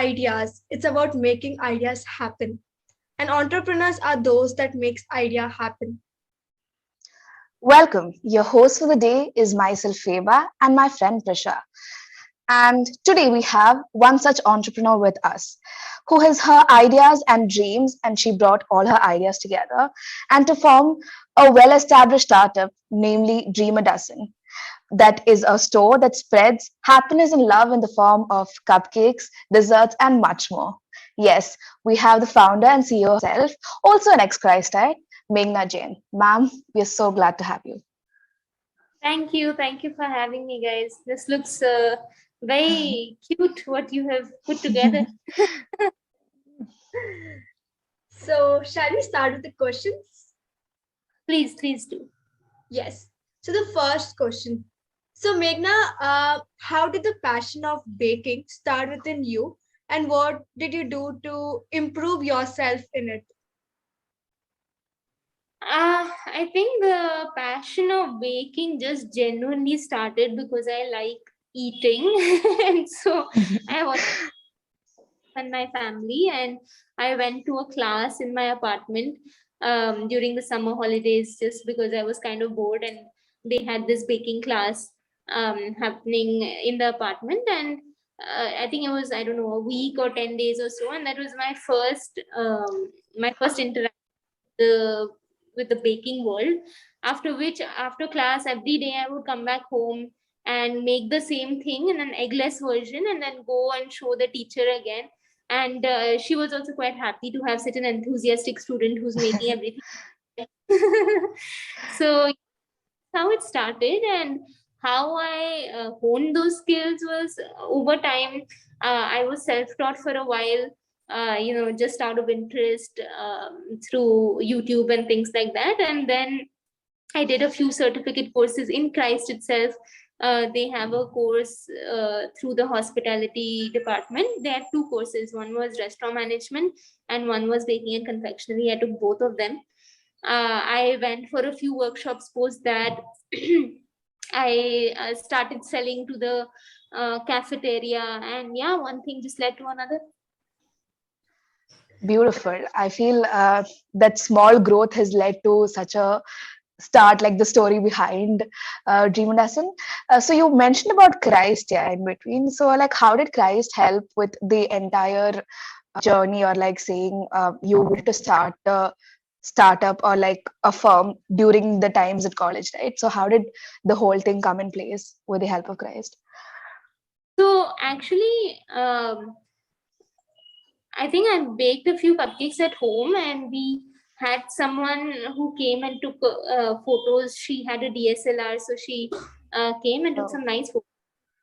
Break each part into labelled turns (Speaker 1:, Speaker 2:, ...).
Speaker 1: ideas. It's about making ideas happen. And entrepreneurs are those that makes idea happen.
Speaker 2: Welcome. Your host for the day is myself, Feba, and my friend Prisha. And today we have one such entrepreneur with us who has her ideas and dreams, and she brought all her ideas together and to form a well established startup, namely Dream a Dozen. That is a store that spreads happiness and love in the form of cupcakes, desserts, and much more. Yes, we have the founder and CEO herself, also an ex Christite, Megna Jain. Ma'am, we are so glad to have you.
Speaker 3: Thank you. Thank you for having me, guys. This looks very cute what you have put together.
Speaker 1: So, shall we start with the questions?
Speaker 3: Please do.
Speaker 1: Yes. So, the first question. So, Meghna, how did the passion of baking start within you, and what did you do to improve yourself in it?
Speaker 3: I think the passion of baking just genuinely started because I like eating. And so I was and my family, and I went to a class in my apartment during the summer holidays just because I was kind of bored, and they had this baking class happening in the apartment. And I think it was, I don't know, a week or 10 days or so, and that was my first interaction the with the baking world. After which, after class, every day I would come back home and make the same thing in an eggless version, and then go and show the teacher again. And she was also quite happy to have such an enthusiastic student who's making everything. So how it started, and how I honed those skills was over time. I was self-taught for a while, just out of interest, through YouTube and things like that. And then I did a few certificate courses in Christ itself. They have a course through the hospitality department. They had two courses. One was restaurant management, and one was baking and confectionery. I took both of them. I went for a few workshops post that. I started selling to the cafeteria, and yeah, one thing just led to another.
Speaker 2: Beautiful. I feel that small growth has led to such a start, like the story behind Dream Lesson. So you mentioned about Christ, yeah, in between. So, like, how did Christ help with the entire journey, or like saying you wanted to start a startup or like a firm during the times at college, right? So, how did the whole thing come in place with the help of Christ?
Speaker 3: So actually, I think I baked a few cupcakes at home, and we had someone who came and took photos. She had a DSLR, so she came and took some nice photos.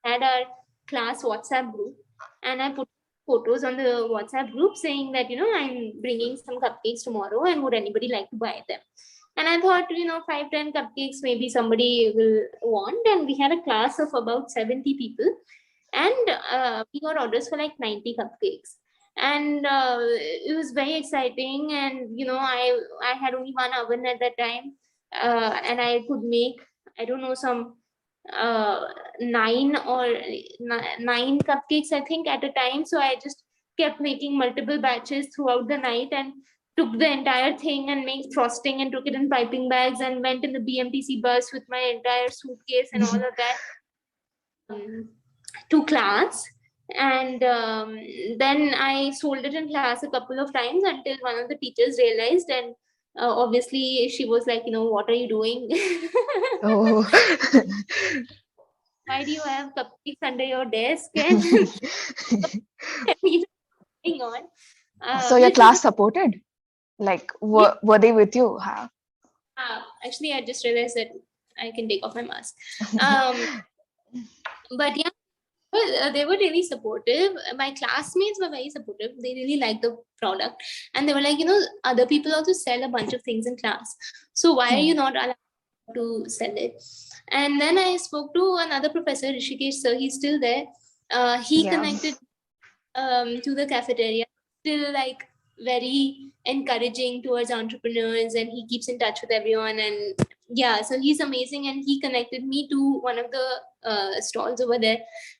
Speaker 3: Had our class WhatsApp group, and I put photos on the WhatsApp group saying that, I'm bringing some cupcakes tomorrow, and would anybody like to buy them? And I thought, 5-10 cupcakes maybe somebody will want. And we had a class of about 70 people, and we got orders for like 90 cupcakes. And it was very exciting. And I had only one oven at that time, and I could make, I don't know, some uh, nine cupcakes, I think, at a time. So I just kept making multiple batches throughout the night, and took the entire thing and made frosting and took it in piping bags, and went in the BMTC bus with my entire suitcase and all of that, to class. And then I sold it in class a couple of times until one of the teachers realized. And obviously she was like, what are you doing?
Speaker 2: Oh,
Speaker 3: Why do you have cupcakes under your desk? And going on,
Speaker 2: so your
Speaker 3: which was
Speaker 2: class supported? Like,
Speaker 3: yeah.
Speaker 2: were they with you? Huh?
Speaker 3: Actually, I just realized that I can take off my mask. But yeah, well, they were really supportive. My classmates were very supportive. They really liked the product, and they were like, other people also sell a bunch of things in class. So why are you not allowed to sell it? And then I spoke to another professor, Rishikesh sir. He's still there. He
Speaker 2: Yeah.
Speaker 3: connected to the cafeteria, still like very encouraging towards entrepreneurs, and he keeps in touch with everyone. And yeah, so he's amazing, and he connected me to one of the stalls over there,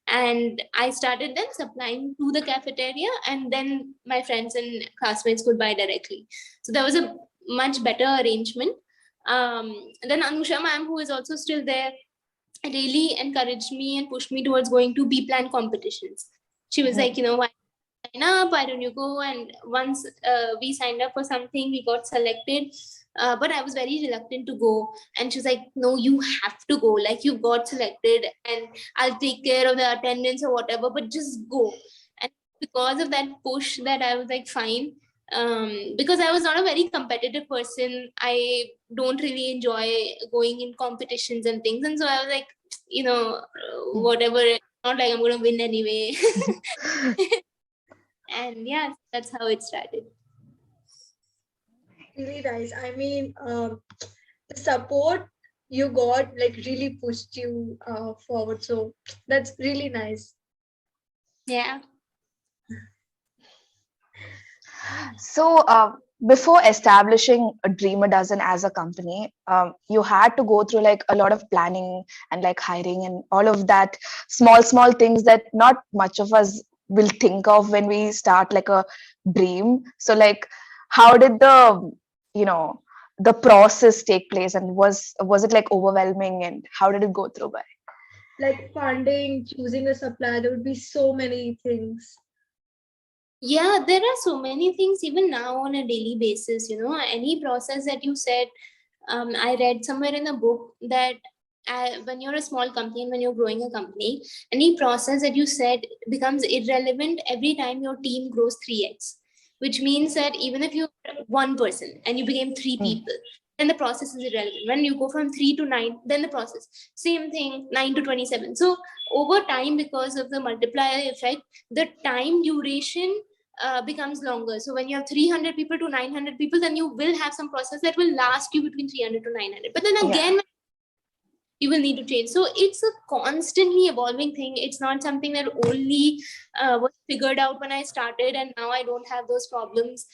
Speaker 3: and I started then supplying to the cafeteria, and then my friends and classmates could buy directly. So that was a much better arrangement. Then Anusha ma'am, who is also still there, really encouraged me and pushed me towards going to B plan competitions. She was like, why sign up? Why don't you go? And once we signed up for something, we got selected. But I was very reluctant to go. And she was like, no, you have to go. Like, you got selected, and I'll take care of the attendance or whatever, but just go. And because of that push, that I was like, fine. Because I was not a very competitive person. I don't really enjoy going in competitions and things. And so I was like, whatever, it's not like I'm going to win anyway. And yeah, that's how it started.
Speaker 1: Really nice. I mean, the support you got like really pushed you forward. So that's really nice.
Speaker 3: Yeah.
Speaker 2: So, before establishing a Dream a Dozen as a company, you had to go through like a lot of planning and like hiring and all of that small things that not much of us will think of when we start like a dream. So, like, how did you know, the process take place, and was it like overwhelming, and how did it go through by?
Speaker 1: Like funding, choosing a supplier, there would be so many things.
Speaker 3: Yeah, there are so many things even now on a daily basis, any process that you said. I read somewhere in a book that when you're a small company and when you're growing a company, any process that you said becomes irrelevant every time your team grows 3x, which means that even if you're one person and you became three people, then the process is irrelevant. When you go from 3 to 9, then the process, same thing, 9 to 27. So over time, because of the multiplier effect, the time duration becomes longer. So when you have 300 people to 900 people, then you will have some process that will last you between 300 to 900. But then again, you will need to change. So it's a constantly evolving thing. It's not something that only was figured out when I started, and now I don't have those problems.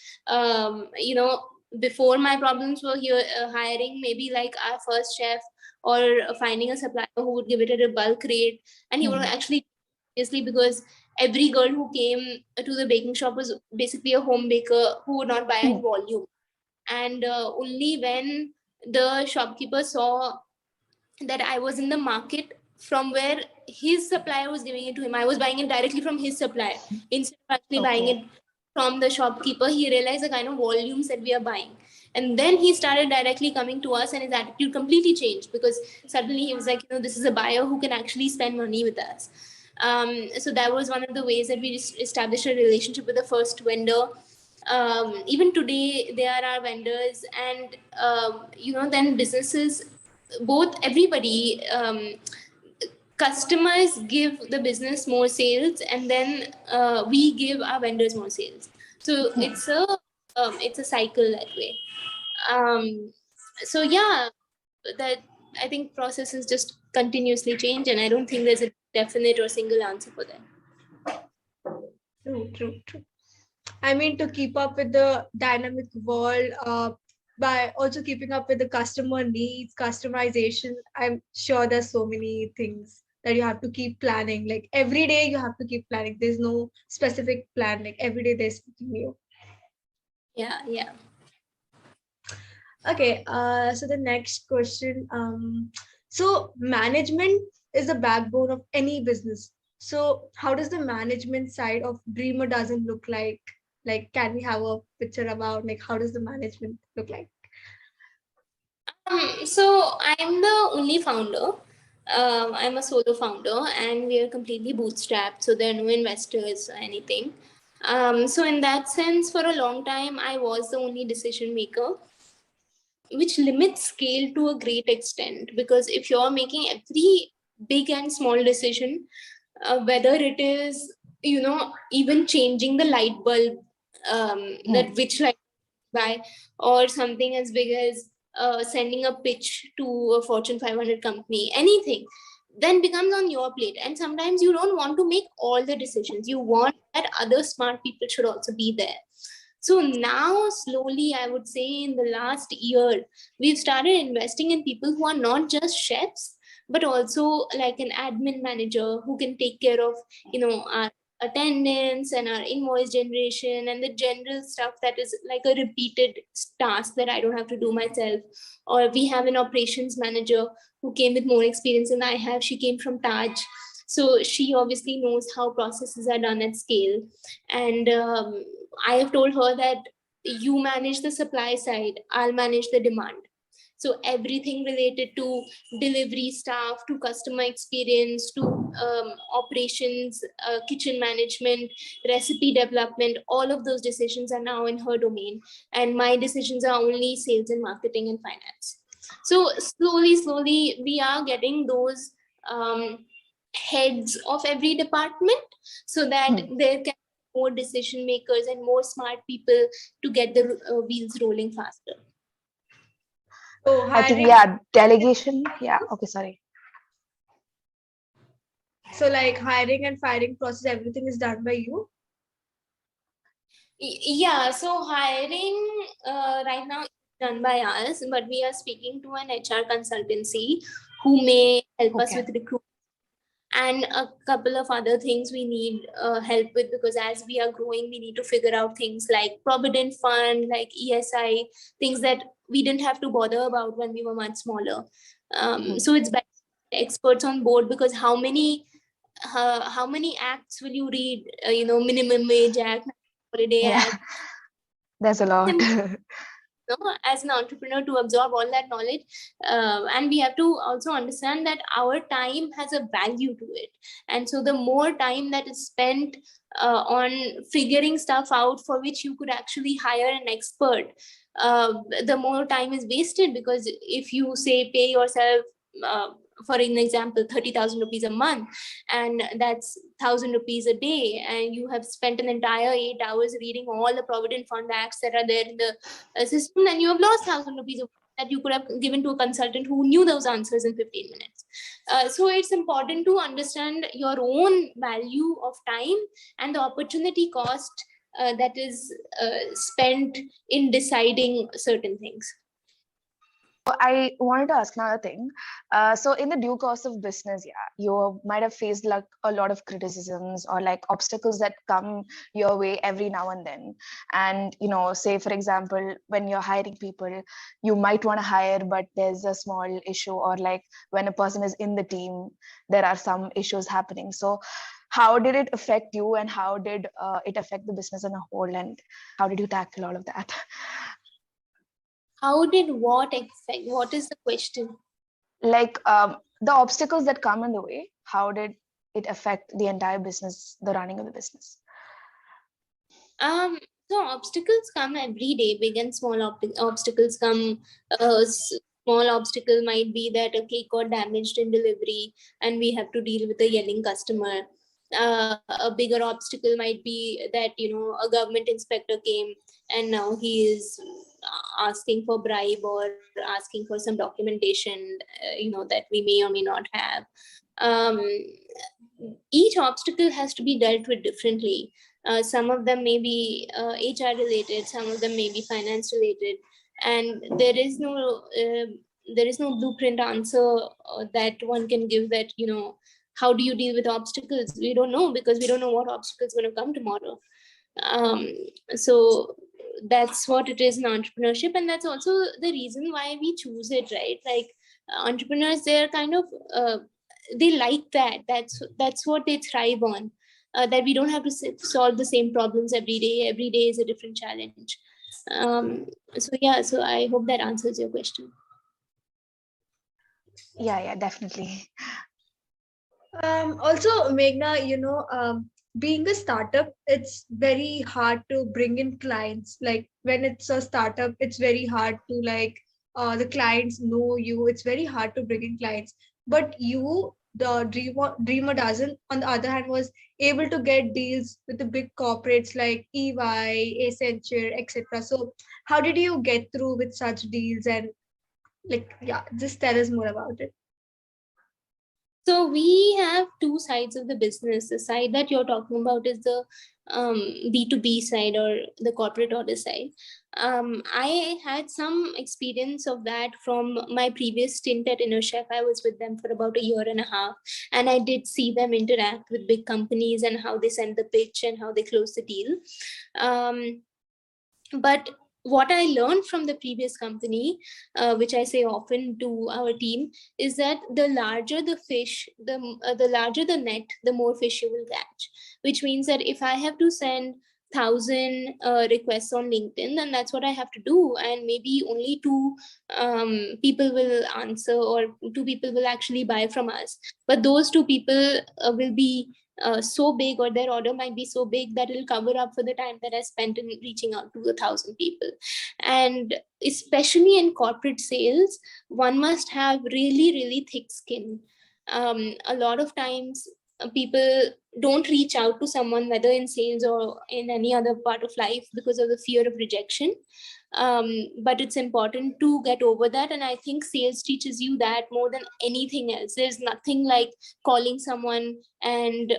Speaker 3: Before, my problems were here hiring maybe like our first chef, or finding a supplier who would give it at a bulk rate, and he would actually, obviously, because every girl who came to the baking shop was basically a home baker who would not buy in volume. And only when the shopkeeper saw that I was in the market from where his supplier was giving it to him, I was buying it directly from his supplier instead of actually buying it from the shopkeeper, he realized the kind of volumes that we are buying. And then he started directly coming to us, and his attitude completely changed, because suddenly he was like, this is a buyer who can actually spend money with us. So that was one of the ways that we established a relationship with the first vendor. Even today, they are our vendors, and then businesses, both everybody, customers give the business more sales, and then we give our vendors more sales. So it's a cycle that way. So yeah, that, I think processes just continuously change, and I don't think there's a definite or single answer for that.
Speaker 1: True. I mean, to keep up with the dynamic world, by also keeping up with the customer needs, customization, I'm sure there's so many things that you have to keep planning. Like every day you have to keep planning. There's no specific plan. Like every day there's something new.
Speaker 3: Yeah.
Speaker 1: Okay, so the next question. So management is the backbone of any business. So how does the management side of Dreamer doesn't look like? Like, can we have a picture about like how does the management look like?
Speaker 3: So I'm the only founder. I'm a solo founder, and we are completely bootstrapped. So there are no investors or anything. So in that sense, for a long time, I was the only decision maker, which limits scale to a great extent. Because if you're making every big and small decision, whether it is, even changing the light bulb, that which light buy, or something as big as sending a pitch to a Fortune 500 company, anything, then becomes on your plate. And sometimes you don't want to make all the decisions. You want that other smart people should also be there. So now slowly, I would say in the last year, we've started investing in people who are not just chefs, but also like an admin manager who can take care of, our attendance and our invoice generation and the general stuff that is like a repeated task that I don't have to do myself. Or we have an operations manager who came with more experience than I have. She came from Taj, so she obviously knows how processes are done at scale. And I have told her that you manage the supply side, I'll manage the demand. So everything related to delivery staff, to customer experience, to operations, kitchen management, recipe development, all of those decisions are now in her domain. And my decisions are only sales and marketing and finance. So slowly, we are getting those heads of every department, so that there can be more decision makers and more smart people to get the wheels rolling faster.
Speaker 1: So
Speaker 2: I think,
Speaker 1: hiring,
Speaker 2: yeah, delegation. Yeah, okay, sorry.
Speaker 1: so like hiring and firing process, everything is done by you.
Speaker 3: Yeah, so hiring right now is done by us, but we are speaking to an HR consultancy who may help us
Speaker 2: Okay.
Speaker 3: with recruitment and a couple of other things we need help with, because as we are growing, we need to figure out things like provident fund, like ESI, things that we didn't have to bother about when we were much smaller. So it's better experts on board, because how many acts will you read? Minimum wage act, holiday
Speaker 2: Yeah,
Speaker 3: act.
Speaker 2: there's a lot.
Speaker 3: As an entrepreneur, to absorb all that knowledge, and we have to also understand that our time has a value to it. And so the more time that is spent on figuring stuff out for which you could actually hire an expert, the more time is wasted. Because if you say pay yourself, uh, for an example, 30,000 rupees a month, and that's 1,000 rupees a day, and you have spent an entire 8 hours reading all the provident fund acts that are there in the system, then you have lost 1,000 rupees that you could have given to a consultant who knew those answers in 15 minutes. So it's important to understand your own value of time and the opportunity cost that is spent in deciding certain things.
Speaker 2: I wanted to ask another thing. So in the due course of business, yeah, you might have faced like a lot of criticisms or like obstacles that come your way every now and then. And say for example, when you're hiring people, you might want to hire, but there's a small issue, or like when a person is in the team, there are some issues happening. So how did it affect you, and how did it affect the business as a whole, and how did you tackle all of that?
Speaker 3: How did what affect? What is the question?
Speaker 2: Like the obstacles that come in the way, how did it affect the entire business, the running of the business?
Speaker 3: So obstacles come every day, big and small obstacles come. Small obstacle might be that a cake got damaged in delivery and we have to deal with a yelling customer. A bigger obstacle might be that a government inspector came and now he is asking for bribe or asking for some documentation, that we may or may not have. Um, each obstacle has to be dealt with differently. Some of them may be HR related, some of them may be finance related, and there is no blueprint answer that one can give, that how do you deal with obstacles. We don't know, because we don't know what obstacle is going to come tomorrow. um, so that's what it is in entrepreneurship, and that's also the reason why we choose it, right? Like entrepreneurs, they're kind of they like that. That's what they thrive on. That we don't have to solve the same problems every day. Every day is a different challenge. So yeah, so I hope that answers your question.
Speaker 2: Yeah, definitely.
Speaker 1: Also, Meghna, being a startup, it's very hard to bring in clients. Like when it's a startup, it's very hard to the clients know you. It's very hard to bring in clients. But you, the dreamer doesn't. On the other hand, was able to get deals with the big corporates like EY, Accenture, etc. So, how did you get through with such deals? And yeah, just tell us more about it.
Speaker 3: So we have two sides of the business. The side that you're talking about is the B2B side, or the corporate order side. I had some experience of that from my previous stint at Inner Chef. I was with them for about a year and a half, and I did see them interact with big companies and how they send the pitch and how they close the deal. But what I learned from the previous company, which I say often to our team, is that the larger the fish, the larger the net, the more fish you will catch. Which means that if I have to send 1,000 requests on LinkedIn, then that's what I have to do, and maybe only two people will answer, or two people will actually buy from us. But those two people will be so big, or their order might be so big that it'll cover up for the time that I spent in reaching out to 1,000 people. And especially in corporate sales, one must have really, really thick skin. A lot of times, people don't reach out to someone, whether in sales or in any other part of life, because of the fear of rejection. But it's important to get over that, and I think sales teaches you that more than anything else. There's nothing like calling someone and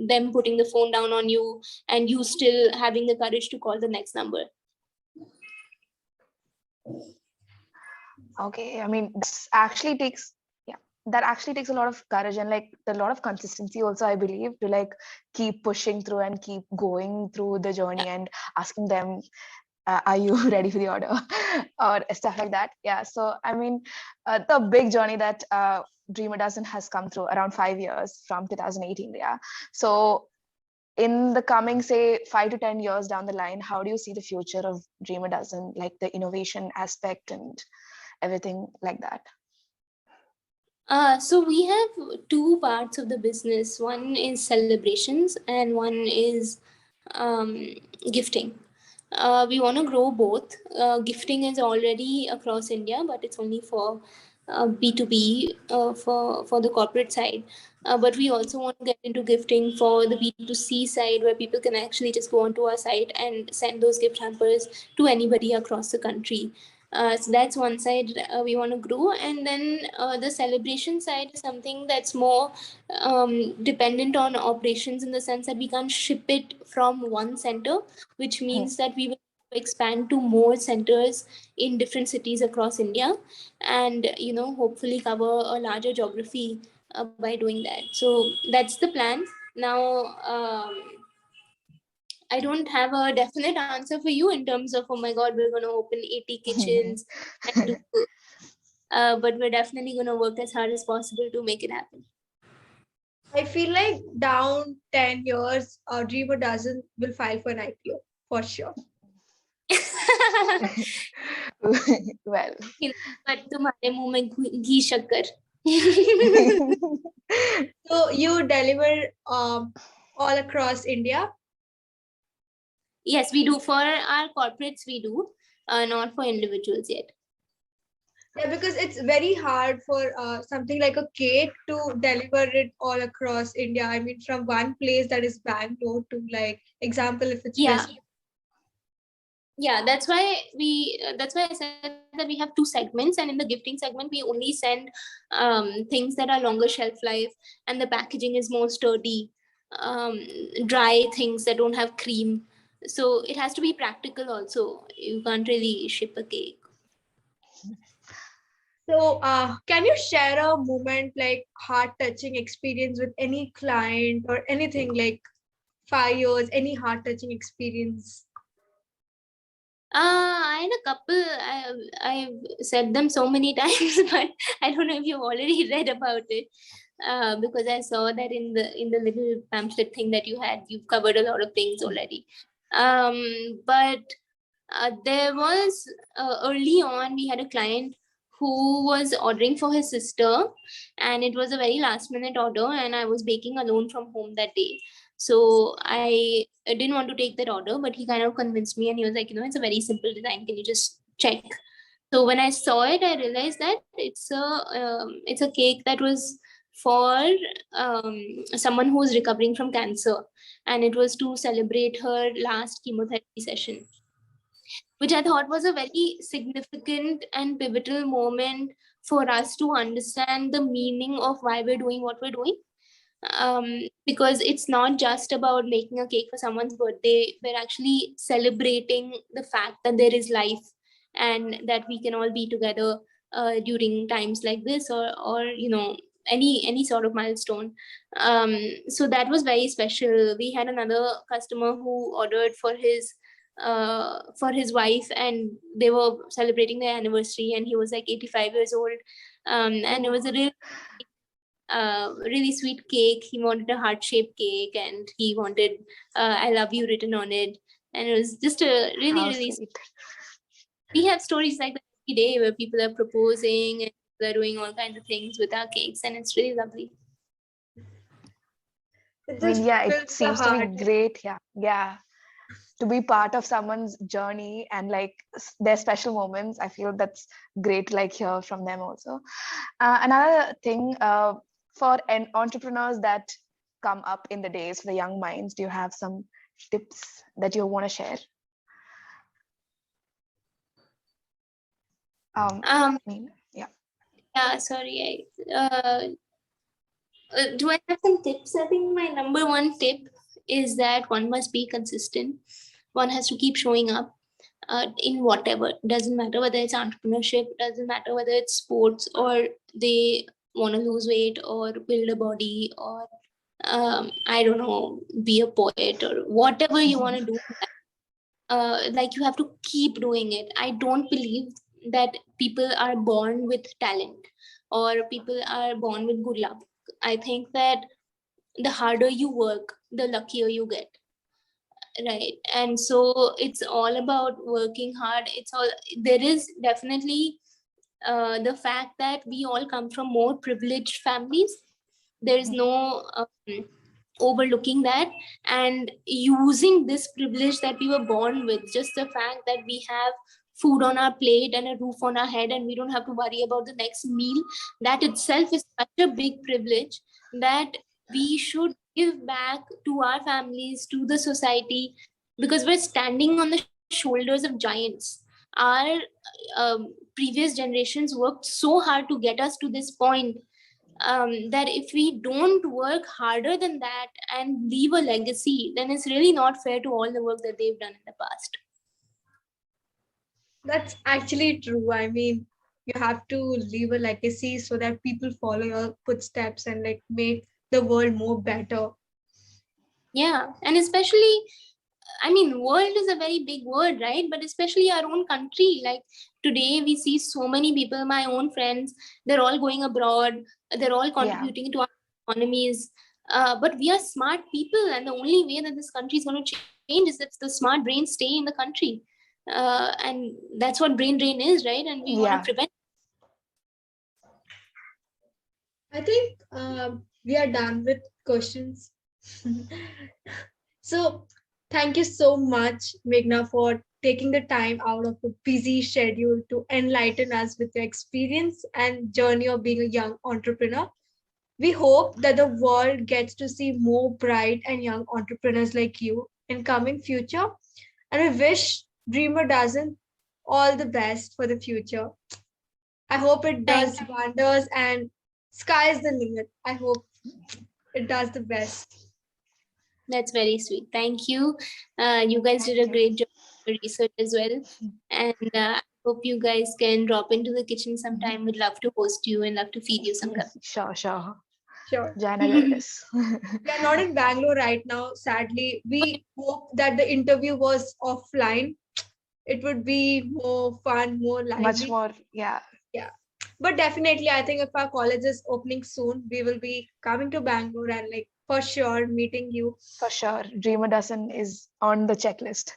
Speaker 3: them putting the phone down on you, and you still having the courage to call the next number.
Speaker 2: Okay, I mean, that actually takes a lot of courage and like a lot of consistency also, I believe, to like keep pushing through and keep going through the journey and asking them, are you ready for the order or stuff like that. Yeah, so I mean, the big journey that Dream a Dozen has come through around 5 years from 2018. Yeah, so in the coming, say, 5 to 10 years down the line, how do you see the future of Dream a Dozen, like the innovation aspect and everything like that?
Speaker 3: So we have two parts of the business. One is celebrations, and one is gifting. We want to grow both. Gifting is already across India, but it's only for B2B, for the corporate side. But we also want to get into gifting for the B2C side, where people can actually just go onto our site and send those gift hampers to anybody across the country. So that's one side we want to grow. And then the celebration side is something that's more dependent on operations, in the sense that we can't ship it from one center, which means that we will expand to more centers in different cities across India, and hopefully cover a larger geography by doing that. So that's the plan. Now, I don't have a definite answer for you in terms of, oh my God, we're going to open 80 kitchens and do, but we're definitely going to work as hard as possible to make it happen.
Speaker 1: I feel like down 10 years, Dream a Dozen will file for an IPO for sure.
Speaker 2: Well,
Speaker 3: but तुम्हारे मुंह में घी शक्कर.
Speaker 1: So you deliver all across India?
Speaker 3: Yes, we do. For our corporates, we do, not for individuals yet.
Speaker 1: Yeah, because it's very hard for something like a cake to deliver it all across India. I mean, from one place that is Bangalore to, like, example, if it's West.
Speaker 3: Yeah, that's why I said that we have two segments, and in the gifting segment we only send things that are longer shelf life, and the packaging is more sturdy, dry things that don't have cream. So it has to be practical also. You can't really ship a cake.
Speaker 1: So can you share a moment, like heart-touching experience with any client or anything, like 5 years, any heart-touching experience?
Speaker 3: I had a couple. I've said them so many times, but I don't know if you've already read about it, because I saw that in the little pamphlet thing that you had. You've covered a lot of things already. But there was early on, we had a client who was ordering for his sister, and it was a very last minute order, and I was baking alone from home that day. So I didn't want to take that order, but he kind of convinced me, and he was like, it's a very simple design. Can you just check? So when I saw it, I realized that it's a cake that was for someone who was recovering from cancer, and it was to celebrate her last chemotherapy session, which I thought was a very significant and pivotal moment for us to understand the meaning of why we're doing what we're doing. Because it's not just about making a cake for someone's birthday. We're actually celebrating the fact that there is life and that we can all be together during times like this, or any sort of milestone. So that was very special. We had another customer who ordered for his wife, and they were celebrating their anniversary, and he was like 85 years old. And it was a really sweet cake. He wanted a heart-shaped cake, and he wanted "I love you" written on it, and it was just a really,
Speaker 2: How
Speaker 3: really.
Speaker 2: sweet.
Speaker 3: We have stories like that every day where people are proposing and they're doing all kinds of things with our cakes, and it's really lovely.
Speaker 1: It
Speaker 2: I mean,
Speaker 1: just
Speaker 2: yeah, it
Speaker 1: fills the
Speaker 2: seems to be
Speaker 1: heart.
Speaker 2: great. Yeah, yeah. To be part of someone's journey and like their special moments, I feel that's great to like hear from them also. Another thing, for entrepreneurs that come up in the days, for the young minds, do you have some tips that you want to share?
Speaker 3: Um,
Speaker 2: Yeah.
Speaker 3: yeah, sorry. Do I have some tips? I think my number one tip is that one must be consistent. One has to keep showing up in whatever. Doesn't matter whether it's entrepreneurship, doesn't matter whether it's sports, or they want to lose weight or build a body, or I don't know, be a poet, or whatever you want to do. Like, you have to keep doing it. I don't believe that people are born with talent or people are born with good luck. I think that the harder you work, the luckier you get, right? And so it's all about working hard. It's all, there is definitely the fact that we all come from more privileged families. There is no overlooking that, and using this privilege that we were born with, just the fact that we have food on our plate and a roof on our head, and we don't have to worry about the next meal. That itself is such a big privilege that we should give back to our families, to the society, because we're standing on the shoulders of giants. Our previous generations worked so hard to get us to this point, that if we don't work harder than that and leave a legacy, then it's really not fair to all the work that they've done in the past.
Speaker 1: That's actually true. I mean, you have to leave a legacy so that people follow your footsteps and like make the world more better.
Speaker 3: Yeah, and especially, I mean, world is a very big word, right? But especially our own country. Like, today we see so many people, my own friends, they're all going abroad, they're all contributing to our economies. But we are smart people, and the only way that this country is going to change is if the smart brains stay in the country. And that's what brain drain is, right? And we want to
Speaker 2: Yeah.
Speaker 3: prevent.
Speaker 1: I think we are done with questions. So, thank you so much, Megna, for taking the time out of a busy schedule to enlighten us with your experience and journey of being a young entrepreneur. We hope that the world gets to see more bright and young entrepreneurs like you in coming future. And we wish Dreamer doesn't all the best for the future. I hope it
Speaker 3: Thank
Speaker 1: does wonders and sky's the limit. I hope it does the best.
Speaker 3: That's very sweet. Thank you. You guys did a great job with research as well. And I hope you guys can drop into the kitchen sometime. We'd love to host you and love to feed you some cup.
Speaker 2: Sure.
Speaker 1: Sure.
Speaker 2: Janagadis.
Speaker 1: We are not in Bangalore right now, sadly. We hope that the interview was offline. It would be more fun, more
Speaker 2: Much
Speaker 1: lively.
Speaker 2: more, yeah.
Speaker 1: Yeah. But definitely, I think if our college is opening soon, we will be coming to Bangalore and like for sure meeting you.
Speaker 2: For sure. Dreamer Dozen is on the checklist.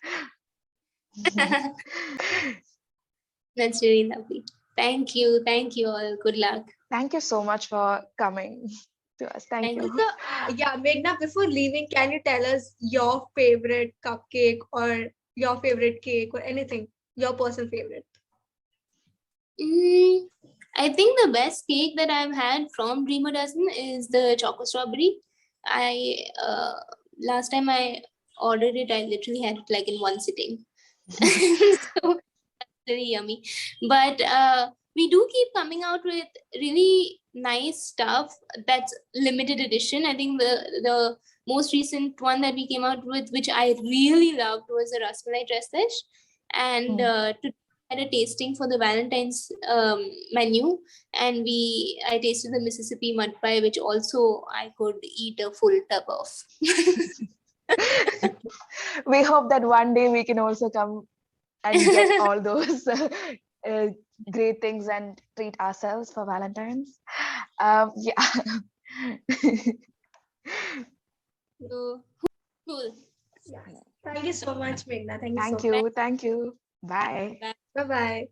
Speaker 3: That's really lovely. Thank you. Thank you all. Good luck.
Speaker 2: Thank you so much for coming to us. Thank
Speaker 3: Thank
Speaker 2: you.
Speaker 1: So, yeah, Meghna, before leaving, can you tell us your favorite cupcake or your favorite cake or anything, your personal favorite?
Speaker 3: I think the best cake that I've had from Dreamer Dozen is the choco strawberry. I last time I ordered it, I literally had it like in one sitting. So that's really yummy. But we do keep coming out with really nice stuff that's limited edition. I think the most recent one that we came out with, which I really loved, was a rasmalai dressish. And to had a tasting for the Valentine's menu, and I tasted the Mississippi mud pie, which also I could eat a full tub of.
Speaker 2: We hope that one day we can also come and get all those great things and treat ourselves for Valentine's. Yeah.
Speaker 3: So, cool.
Speaker 1: Yeah. Thank you so much, Meghna. Thank you so
Speaker 2: Thank
Speaker 1: much.
Speaker 2: you. Thank you. Bye.
Speaker 3: Bye.
Speaker 1: Bye bye.